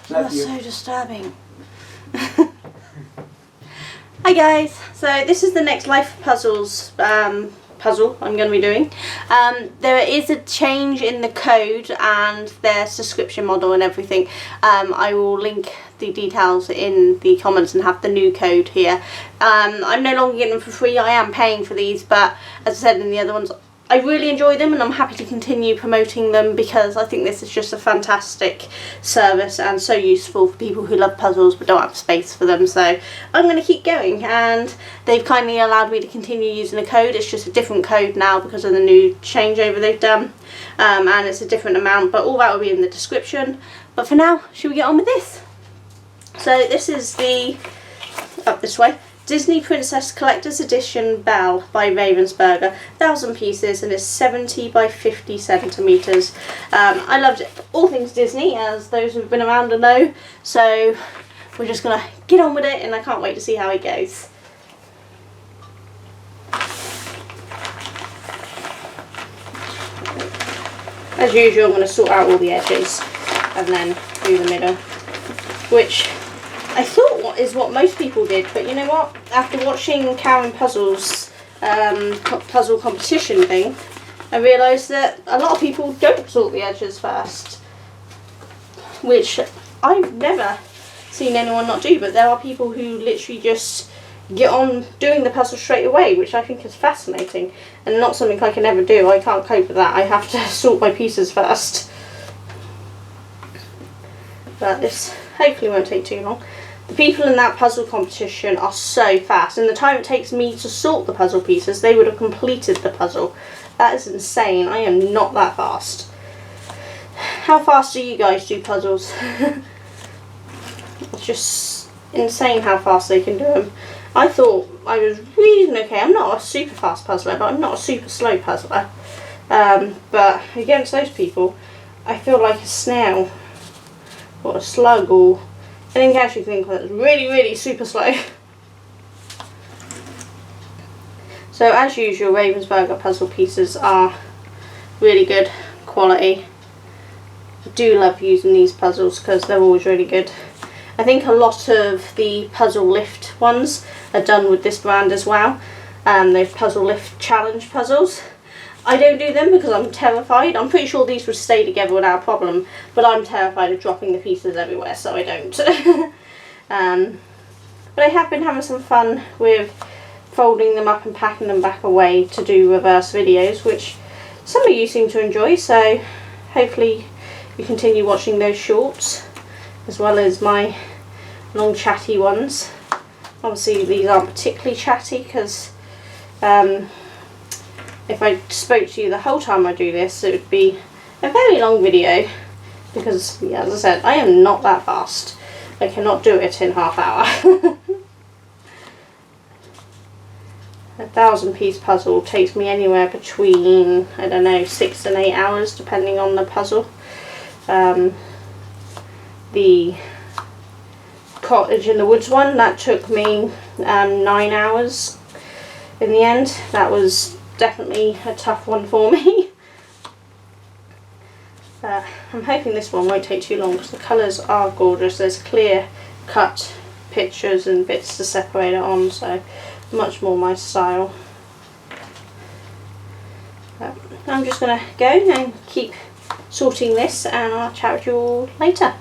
That's so disturbing. Hi guys, so this is the next Life Puzzles puzzle I'm going to be doing. There is a change in the code and their subscription model and everything. I will link the details in the comments and have the new code here. I'm no longer getting them for free. I am paying for these, but as I said in the other ones, I really enjoy them and I'm happy to continue promoting them because I think this is just a fantastic service and so useful for people who love puzzles but don't have space for them. So I'm going to keep going, and they've kindly allowed me to continue using the code. It's just a different code now because of the new changeover they've done, and it's a different amount, but all that will be in the description. But for now, should we get on with this? So this is the, up this way, Disney Princess Collector's Edition Belle by Ravensburger, 1,000 pieces, and it's 70 by 50 centimetres. I loved it. All things Disney, as those who've been around will know, so we're just going to get on with it and I can't wait to see how it goes. As usual, I'm going to sort out all the edges and then do the middle, which I thought is what most people did, but you know what? After watching Karen Puzzle's puzzle competition thing, I realised that a lot of people don't sort the edges first, which I've never seen anyone not do, but there are people who literally just get on doing the puzzle straight away, which I think is fascinating and not something I can ever do. I can't cope with that. I have to sort my pieces first. But this hopefully won't take too long. The people in that puzzle competition are so fast. In the time it takes me to sort the puzzle pieces, they would have completed the puzzle. That is insane. I am not that fast. How fast do you guys do puzzles? It's just insane how fast they can do them. I thought I was reasonably okay. I'm not a super fast puzzler, but I'm not a super slow puzzler. But against those people, I feel like a snail or a slug or I think I actually think that's really, really super slow. So as usual, Ravensburger puzzle pieces are really good quality. I do love using these puzzles because they're always really good. I think a lot of the Puzzle Lift ones are done with this brand as well. Those Puzzle Lift challenge puzzles. I don't do them because I'm terrified. I'm pretty sure these would stay together without a problem, but I'm terrified of dropping the pieces everywhere, so I don't. But I have been having some fun with folding them up and packing them back away to do reverse videos, which some of you seem to enjoy, so hopefully you continue watching those shorts as well as my long chatty ones. Obviously these aren't particularly chatty because if I spoke to you the whole time I do this, it would be a very long video because, yeah, as I said, I am not that fast. I cannot do it in half hour. 1,000 piece puzzle takes me anywhere between, I don't know, 6 and 8 hours depending on the puzzle. The Cottage in the Woods one, that took me 9 hours in the end. That was definitely a tough one for me. I'm hoping this one won't take too long because the colours are gorgeous. There's clear cut pictures and bits to separate it on, so much more my style. I'm just going to go and keep sorting this and I'll chat with you all later.